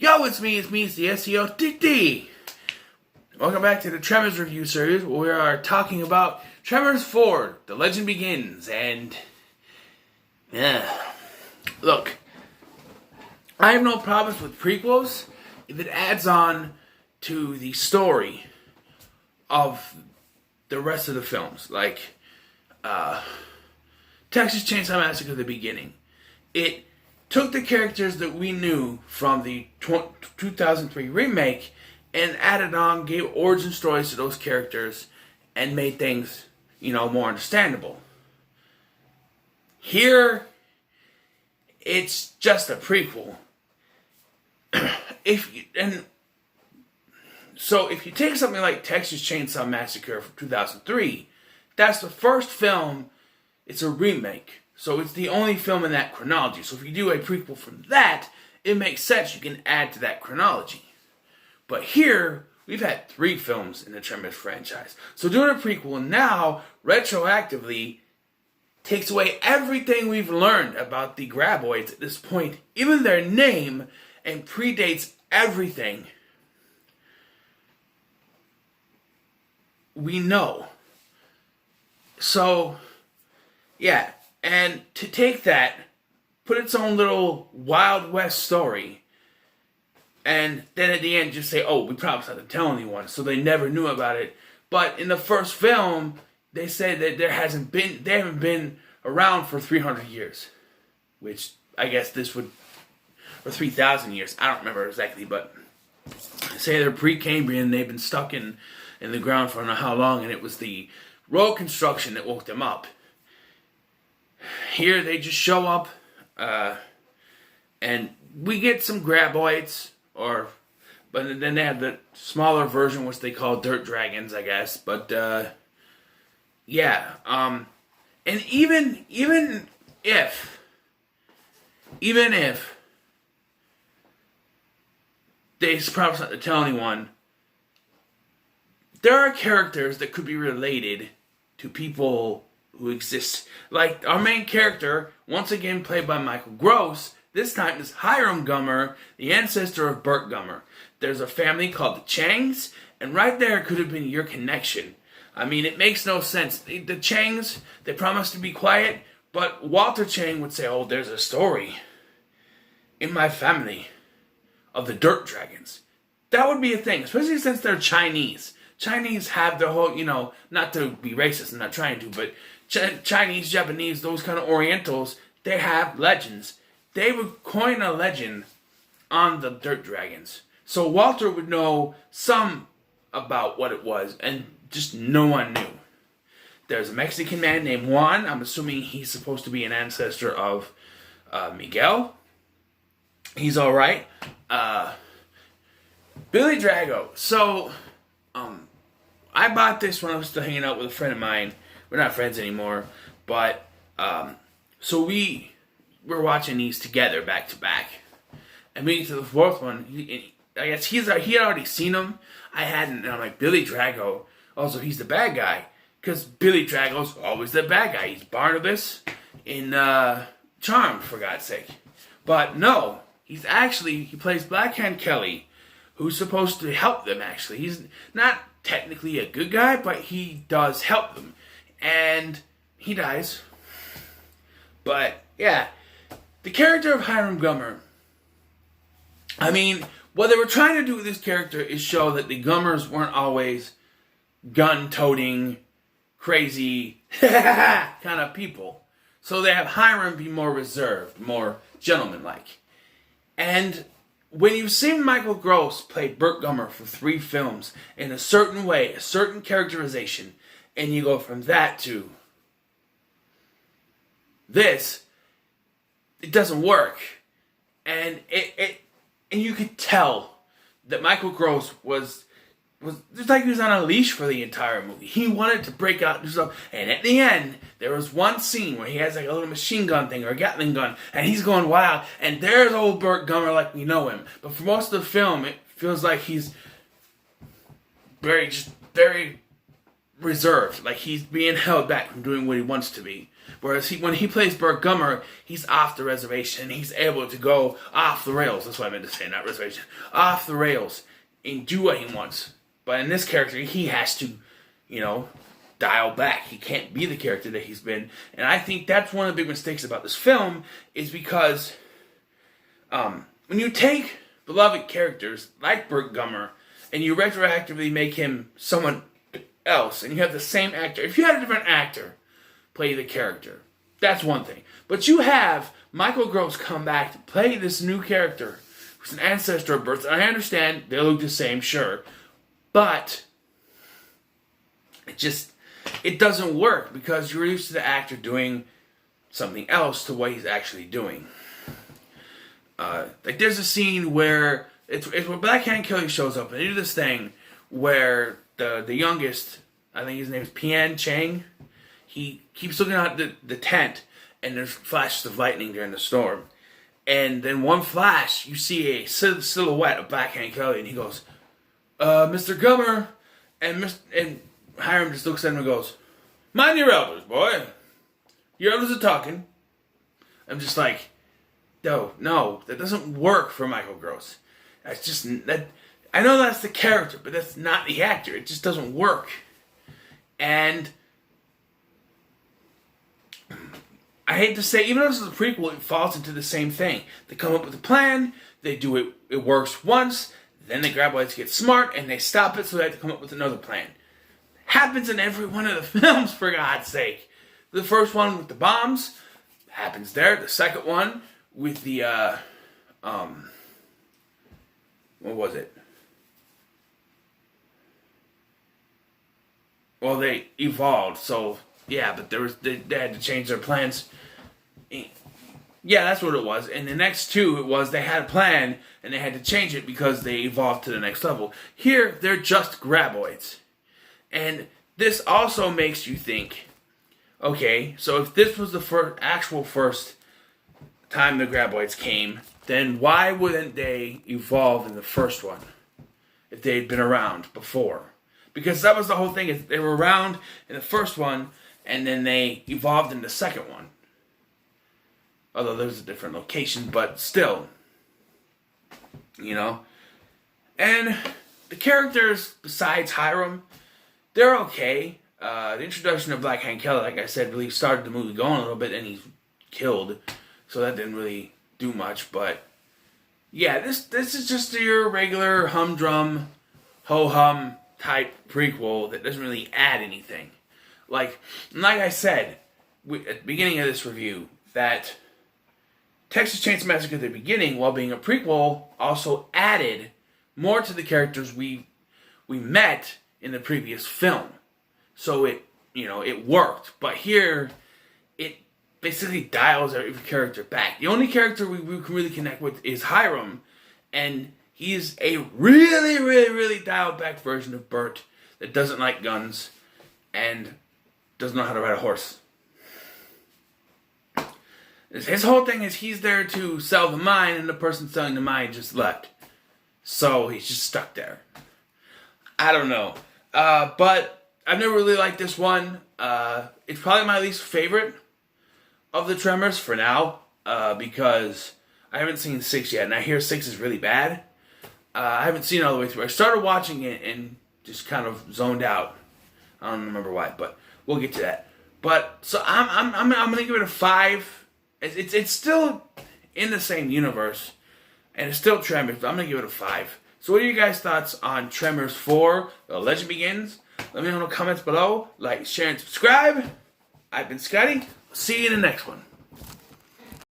Yo, it's me, it's the SEO DD. Welcome back to the Tremors review series, where we are talking about Tremors 4, The Legend Begins, and... Look, I have no problems with prequels if it adds on to the story of the rest of the films. Like, Texas Chainsaw Massacre, the beginning. It took the characters that we knew from the 2003 remake and added on, gave origin stories to those characters, and made things, more understandable. Here, it's just a prequel. If you take something like Texas Chainsaw Massacre from 2003, that's the first film. It's a remake. So it's the only film in that chronology. So if you do a prequel from that, it makes sense. You can add to that chronology. But here, we've had 3 films in the Tremors franchise. So doing a prequel now, retroactively, takes away everything we've learned about the Graboids at this point. Even their name, and predates everything we know. So, yeah. And to take that, put its own little Wild West story, and then at the end just say, oh, we promised not to tell anyone, so they never knew about it. But in the first film, they said that they haven't been around for 300 years. Which, I guess this would, or 3,000 years, I don't remember exactly, but say they're pre-Cambrian, they've been stuck in the ground for I don't know how long, and it was the road construction that woke them up. Here they just show up, and we get some Graboids, but then they have the smaller version, which they call Dirt Dragons, I guess. But and even if they promise not to tell anyone, there are characters that could be related to people who exist. Like our main character, once again played by Michael Gross, this time is Hiram Gummer, the ancestor of Burt Gummer. There's a family called the Changs, and right there could have been your connection. I mean, it makes no sense. The Changs, they promise to be quiet, but Walter Chang would say, oh, there's a story in my family of the Dirt Dragons. That would be a thing, especially since they're Chinese. Chinese have their whole, not to be racist, I'm not trying to, but Chinese, Japanese, those kind of Orientals, they have legends. They would coin a legend on the Dirt Dragons. So Walter would know some about what it was, and just no one knew. There's a Mexican man named Juan. I'm assuming he's supposed to be an ancestor of Miguel. He's alright. Billy Drago. So, I bought this when I was still hanging out with a friend of mine. We're not friends anymore, but so we were watching these together back to back, and we get to the 4th one. I guess he had already seen them. I hadn't, and I'm like, Billy Drago. Also, he's the bad guy, because Billy Drago's always the bad guy. He's Barnabas in Charmed, for God's sake. But no, he plays Blackhand Kelly, who's supposed to help them. Actually, he's not technically a good guy, but he does help them. And he dies. But, yeah. The character of Hiram Gummer. I mean, what they were trying to do with this character is show that the Gummers weren't always gun-toting, crazy, kind of people. So they have Hiram be more reserved, more gentlemanlike. And when you've seen Michael Gross play Burt Gummer for 3 films in a certain way, a certain characterization, and you go from that to this, it doesn't work. And and you could tell that Michael Gross was just like he was on a leash for the entire movie. He wanted to break out and do stuff. And at the end, there was one scene where he has like a little machine gun thing or a Gatling gun, and he's going wild. And there's old Burt Gummer like we know him. But for most of the film, it feels like he's very reserved. Like he's being held back from doing what he wants to be. Whereas when he plays Burt Gummer, he's off the reservation. He's able to go off the rails. That's what I meant to say, not reservation. Off the rails and do what he wants. But in this character, he has to, dial back. He can't be the character that he's been. And I think that's one of the big mistakes about this film is because when you take beloved characters like Burt Gummer and you retroactively make him someone else and you have the same actor. If you had a different actor play the character, that's one thing. But you have Michael Gross come back to play this new character who's an ancestor of Burt. I understand they look the same, sure. But it doesn't work because you're used to the actor doing something else to what he's actually doing. Like there's a scene where it's where Black Hand Kelly shows up and they do this thing where the youngest, I think his name is Pian Chang, he keeps looking at the tent and there's flashes of lightning during the storm. And then one flash, you see a silhouette of Black Hand Kelly and he goes, Mr. Gummer, and Hiram just looks at him and goes, mind your elders, boy. Your elders are talking. I'm just like, no, that doesn't work for Michael Gross. That's just, that. I know that's the character, but that's not the actor. It just doesn't work. And I hate to say, even though this is a prequel, it falls into the same thing. They come up with a plan, they do it, it works once, then the Graboids get smart, and they stop it so they have to come up with another plan. Happens in every one of the films, for God's sake. The first one with the bombs happens there. The second one with the, what was it? Well, they evolved, so, yeah, but they had to change their plans. Yeah, that's what it was. And the next two, it was they had a plan, and they had to change it because they evolved to the next level. Here, they're just Graboids. And this also makes you think, okay, so if this was the first time the Graboids came, then why wouldn't they evolve in the first one if they had been around before? Because that was the whole thing, is they were around in the first one, and then they evolved in the second one. Although there's a different location, but still, And the characters, besides Hiram, they're okay. The introduction of Black Hand Kelly, like I said, really started the movie going a little bit, and he's killed, so that didn't really do much. But yeah, this is just your regular humdrum, ho-hum type prequel that doesn't really add anything. Like I said at the beginning of this review, that Texas Chainsaw Massacre at the beginning, while being a prequel, also added more to the characters we met in the previous film. So it worked. But here, it basically dials every character back. The only character we can really connect with is Hiram, and he's a really, really, really dialed back version of Burt that doesn't like guns and doesn't know how to ride a horse. His whole thing is he's there to sell the mine, and the person selling the mine just left. So he's just stuck there. I don't know. But I've never really liked this one. It's probably my least favorite of the Tremors for now, because I haven't seen 6 yet, and I hear 6 is really bad. I haven't seen it all the way through. I started watching it and just kind of zoned out. I don't remember why, but we'll get to that. But so I'm gonna give it a 5. It's still in the same universe, and it's still Tremors, but I'm going to give it a 5. So what are you guys' thoughts on Tremors 4, The Legend Begins? Let me know in the comments below. Like, share, and subscribe. I've been Scotty. See you in the next one.